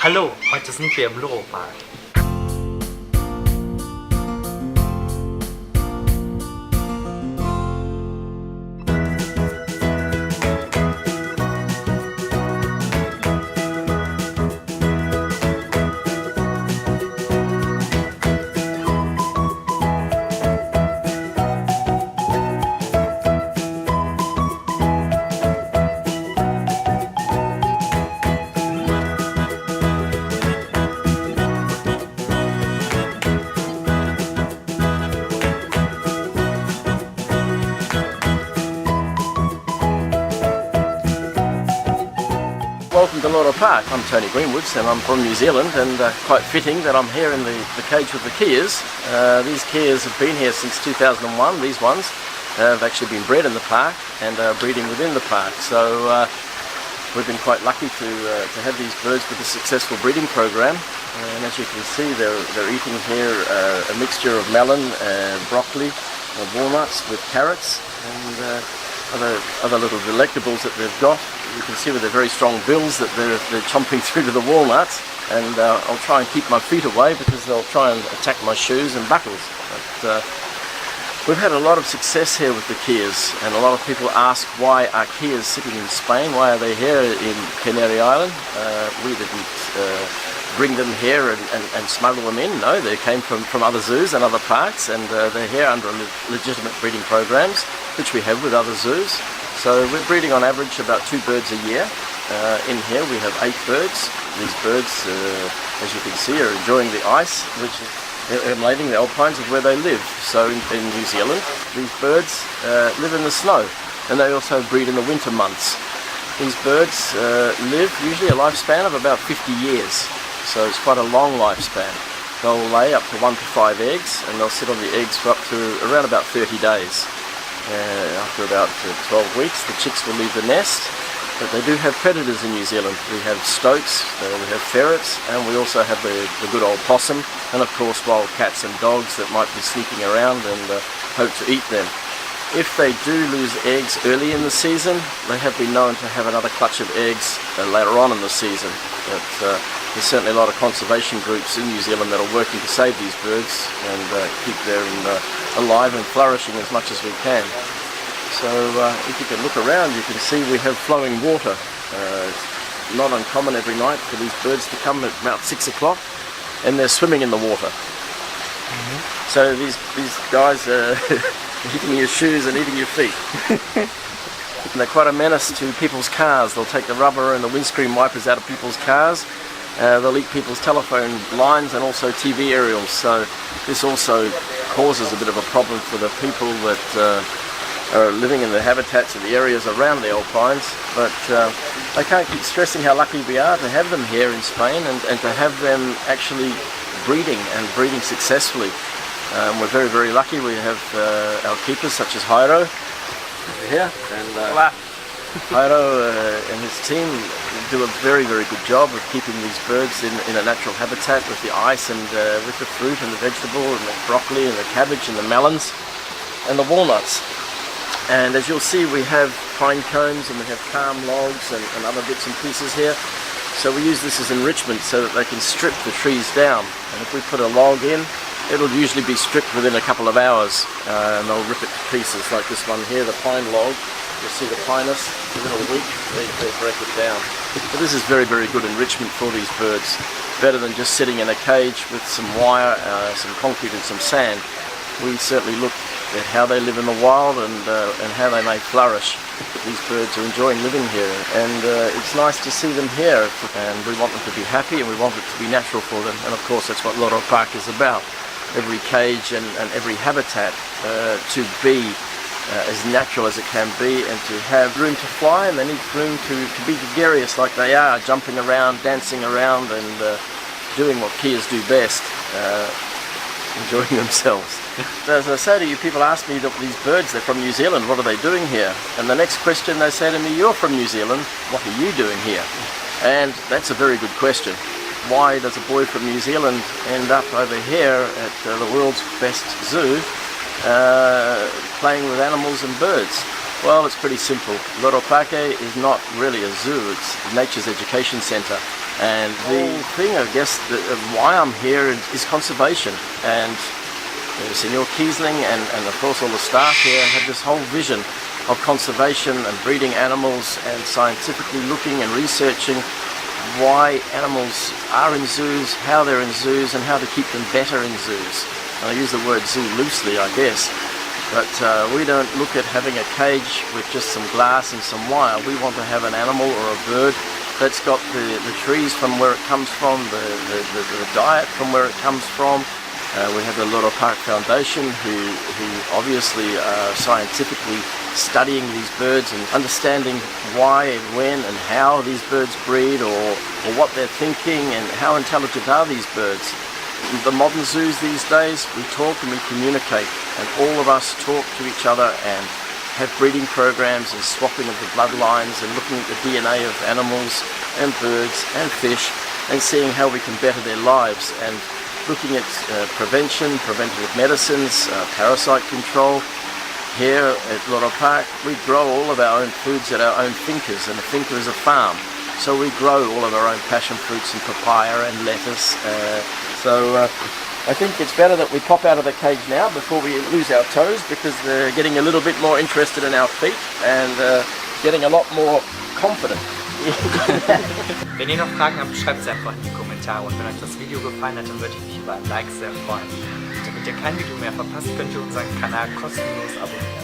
Hallo, heute sind wir im Loro Parque. Welcome to Loro Parque. I'm Tony Greenwoods and I'm from New Zealand, and quite fitting that I'm here in the cage with the Keas. These Keas have been here since 2001. These ones have actually been bred in the park and are breeding within the park. So we've been quite lucky to have these birds with a successful breeding program. And as you can see, they're eating here a mixture of melon, broccoli, walnuts with carrots, and other little delectables that they've got. You can see with their very strong bills that they're chomping through to the walnuts, and I'll try and keep my feet away because they'll try and attack my shoes and buckles. But we've had a lot of success here with the Keas, and a lot of people ask, why are Keas sitting in Spain? Why are they here in Canary Island? We didn't bring them here and smuggle them in. No, they came from other zoos and other parks, and they're here under legitimate breeding programs, which we have with other zoos. So we're breeding on average about 2 birds a year. In here we have 8 birds. These birds, as you can see, are enjoying the ice, which is emulating the alpines of where they live. So in New Zealand, these birds live in the snow, and they also breed in the winter months. These birds live usually a lifespan of about 50 years. So it's quite a long lifespan. They'll lay up to 1 to 5 eggs, and they'll sit on the eggs for up to around about 30 days. After about 12 weeks, the chicks will leave the nest, but they do have predators in New Zealand. We have stoats, we have ferrets, and we also have the good old possum, and of course wild cats and dogs that might be sneaking around and hope to eat them. If they do lose eggs early in the season, they have been known to have another clutch of eggs later on in the season. But there's certainly a lot of conservation groups in New Zealand that are working to save these birds and keep them alive and flourishing as much as we can. So if you can look around, you can see we have flowing water. It's not uncommon every night for these birds to come at about 6 o'clock, and they're swimming in the water. Mm-hmm. So these guys are eating your shoes and eating your feet. And they're quite a menace to people's cars. They'll take the rubber and the windscreen wipers out of people's cars. They'll eat people's telephone lines and also TV aerials. So this also causes a bit of a problem for the people that are living in the habitats of the areas around the alpines. But I can't keep stressing how lucky we are to have them here in Spain and to have them actually breeding successfully. We're very, very lucky. We have our keepers such as Jairo over here, and Jairo and his team do a very, very good job of keeping these birds in a natural habitat with the ice and with the fruit and the vegetable and the broccoli and the cabbage and the melons and the walnuts. And as you'll see, we have pine cones and we have palm logs and other bits and pieces here. So we use this as enrichment so that they can strip the trees down. And if we put a log in, it'll usually be stripped within a couple of hours, and they'll rip it to pieces like this one here, the pine log. You'll see the pinus, within a week they break it down. But this is very, very good enrichment for these birds. Better than just sitting in a cage with some wire, some concrete and some sand. We certainly look at how they live in the wild and how they may flourish. These birds are enjoying living here, and it's nice to see them here, and we want them to be happy and we want it to be natural for them, and of course that's what Loro Parque is about. Every cage and every habitat to be as natural as it can be, and to have room to fly, and they need room to be gregarious like they are, jumping around, dancing around, and doing what Keas do best, enjoying themselves. As I say to you, people ask me that these birds, they're from New Zealand, what are they doing here? And the next question they say to me, you're from New Zealand, what are you doing here? And that's a very good question. Why does a boy from New Zealand end up over here at the world's best zoo playing with animals and birds? Well, it's pretty simple. Loro Parque is not really a zoo, it's nature's education centre. And the thing, I guess, of why I'm here is conservation. And Senor Kiesling and of course all the staff here have this whole vision of conservation and breeding animals and scientifically looking and researching why animals are in zoos, how they're in zoos, and how to keep them better in zoos. And I use the word zoo loosely, I guess. But we don't look at having a cage with just some glass and some wire. We want to have an animal or a bird that's got the trees from where it comes from, the diet from where it comes from. We have the Loro Parque Foundation who obviously are scientifically studying these birds and understanding why and when and how these birds breed or what they're thinking and how intelligent are these birds. In the modern zoos these days, we talk and we communicate, and all of us talk to each other and have breeding programs and swapping of the bloodlines and looking at the DNA of animals and birds and fish and seeing how we can better their lives, and looking at prevention, preventative medicines, parasite control. Here at Loro Parque, we grow all of our own foods at our own fincas, and a finca is a farm. So we grow all of our own passion fruits and papaya and lettuce. I think it's better that we pop out of the cage now before we lose our toes, because they're getting a little bit more interested in our feet and getting a lot more confident. Wenn ihr noch Fragen habt, schreibt es einfach in die Kommentare, und wenn euch das Video gefallen hat, dann würde ich mich über ein Like sehr freuen. Damit ihr kein Video mehr verpasst, könnt ihr unseren Kanal kostenlos abonnieren.